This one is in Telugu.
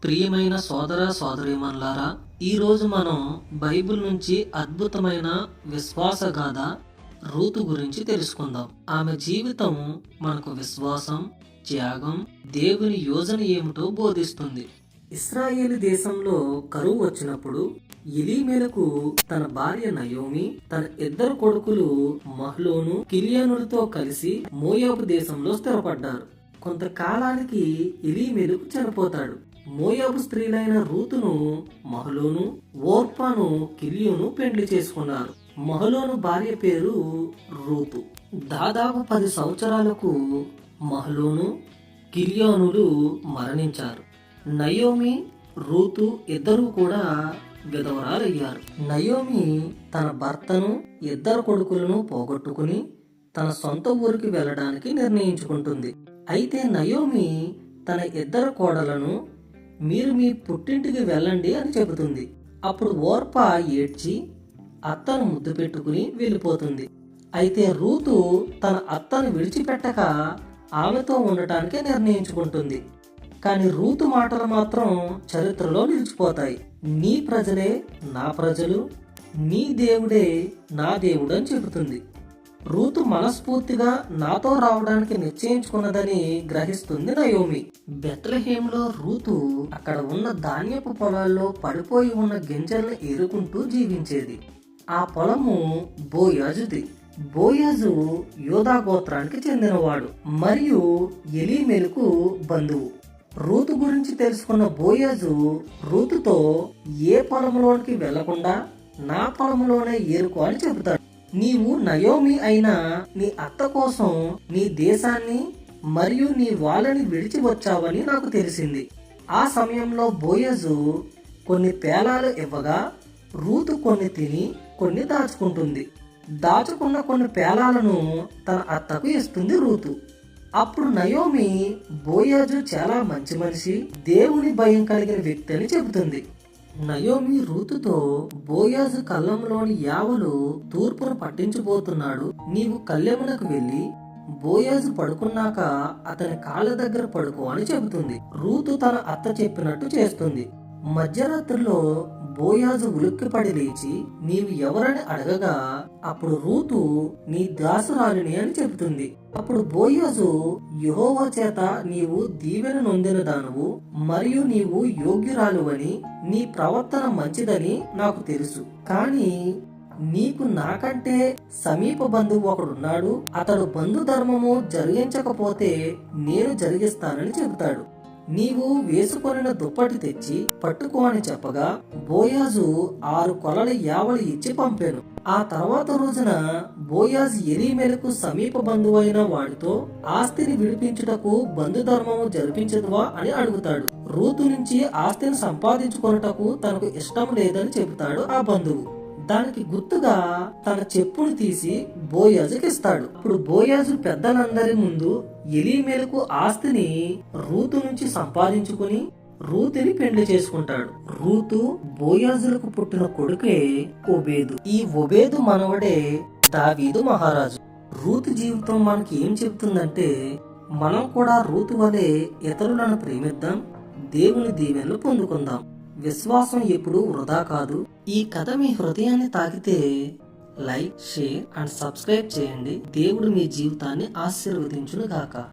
ప్రియమైన సోదర సోదరీమణులారా, ఈరోజు మనం బైబిల్ నుంచి అద్భుతమైన విశ్వాసగాథ రూతు గురించి తెలుసుకుందాం. ఆమె జీవితం మనకు విశ్వాసం, త్యాగం, దేవుని యోజన ఏమిటో బోధిస్తుంది. ఇశ్రాయేలు దేశంలో కరువు వచ్చినప్పుడు ఎలీమెలకు తన భార్య నయోమి, తన ఇద్దరు కొడుకులు మహ్లోను, కిలియోనులతో కలిసి మోయాబు దేశంలో స్థిరపడ్డారు. కొంతకాలానికి ఎలీమెలకు చనిపోతాడు. మోయాబు స్త్రీలైన రూతును మహలోను, ఓర్పాను కిలియోను పెండ్లి చేసుకున్నారు. మహలోను భార్య పేరు రూతు. దాదాపు 10 సంవత్సరాలకు మహలోను, కిలియోనులు మరణించారు. నయోమి, రూతు ఇద్దరూ కూడా విధవరాలయ్యారు. నయోమి తన భర్తను, ఇద్దరు కొడుకులను పోగొట్టుకుని తన సొంత ఊరికి వెళ్ళడానికి నిర్ణయించుకుంటుంది. అయితే నయోమి తన ఇద్దరు కోడలను మీరు మీ పుట్టింటికి వెళ్ళండి అని చెబుతుంది. అప్పుడు ఓర్ప ఏడ్చి అత్తను ముద్దు పెట్టుకుని వెళ్ళిపోతుంది. అయితే రూతు తన అత్తను విడిచిపెట్టక ఆమెతో ఉండటానికే నిర్ణయించుకుంటుంది. కానీ రూతు మాటలు మాత్రం చరిత్రలో నిలిచిపోతాయి. నీ ప్రజలే నా ప్రజలు, నీ దేవుడే నా దేవుడు అని చెబుతుంది. రూతు మనస్ఫూర్తిగా నాతో రావడానికి నిశ్చయించుకున్నదని గ్రహిస్తుంది నయోమి. బెత్లెహేంలో రూతు అక్కడ ఉన్న ధాన్యపు పొలాల్లో పడిపోయి ఉన్న గింజల్ని ఏరుకుంటూ జీవించేది. ఆ పొలము బోయాజుది. బోయాజు యోదా గోత్రానికి చెందినవాడు మరియు ఎలీమెలకు బంధువు. రూతు గురించి తెలుసుకున్న బోయాజు రూతుతో ఏ పొలంలోనికి వెళ్లకుండా నా పొలంలోనే ఏరుకో అని చెబుతాడు. నీవు నయోమి అయినా నీ అత్త కోసం నీ దేశాన్ని మరియు నీ వాళ్ళని విడిచి వచ్చావని నాకు తెలిసింది. ఆ సమయంలో బోయజు కొన్ని పేలాలు ఇవ్వగా రూతు కొన్ని తిని కొన్ని దాచుకుంటుంది. దాచుకున్న కొన్ని పేలాలను తన అత్తకు ఇస్తుంది రూతు. అప్పుడు నయోమి బోయజు చాలా మంచి మనిషి, దేవుని భయం కలిగిన వ్యక్తి అని చెబుతుంది. నయోమి రూతుతో బోయాజు కళ్ళంలోని యావలు తూర్పును పట్టించబోతున్నాడు. నీవు కళ్ళెమునకు వెళ్లి బోయాజు పడుకున్నాక అతని కాళ్ళ దగ్గర పడుకో అని చెబుతుంది. రూతు తన అత్త చెప్పినట్టు చేస్తుంది. మధ్యరాత్రిలో బోయాజు ఉలిక్కిపడి లేచి నీవు ఎవరని అడగగా అప్పుడు రూతు నీ దాసురాలిని అని చెబుతుంది. అప్పుడు బోయాజు యెహోవా చేత నీవు దీవెన నొందిన దానవు మరియు నీవు యోగ్యురాలువని, నీ ప్రవర్తన మంచిదని నాకు తెలుసు. కానీ నీకు నాకంటే సమీప బంధువు ఒకడున్నాడు, అతడు బంధు ధర్మము జరిగించకపోతే నేను జరిగిస్తానని చెబుతాడు. నీవు వేసుకొనిన దుప్పటి తెచ్చి పట్టుకో అని చెప్పగా బోయాజు 6 కొలల యావలు ఇచ్చి పంపాను. ఆ తర్వాత రోజున బోయాజు ఎలీమెలకు సమీప బంధువైన వాడితో ఆస్తిని విడిపించుటకు బంధుధర్మము జరిపించదువా అని అడుగుతాడు. రూతు నుంచి ఆస్తిని సంపాదించుకొనుటకు తనకు ఇష్టం లేదని చెబుతాడు ఆ బంధువు. దానికి గుర్తుగా తన చెప్పును తీసి బోయాజుకి ఇస్తాడు. అప్పుడు బోయాజు పెద్దలందరి ముందు ఎలీమెలకు ఆస్తిని రూతు నుంచి సంపాదించుకుని రూతుని పెండ్లి చేసుకుంటాడు. రూతు బోయాజులకు పుట్టిన కొడుకే ఒబేదు. ఈ ఒబేదు మనవడే దావీదు మహారాజు. రూతు జీవితం మనకి ఏం చెబుతుందంటే మనం కూడా రూతు వలె ఇతరులను ప్రేమిద్దాం, దేవుని దీవెనలు పొందుకుందాం. విశ్వాసం ఎప్పుడు వృధా కాదు. ఈ కథ మీ హృదయాన్ని తాకితే లైక్, షేర్ అండ్ సబ్స్క్రైబ్ చేయండి. దేవుడు మీ జీవితాన్ని ఆశీర్వదించును గాక.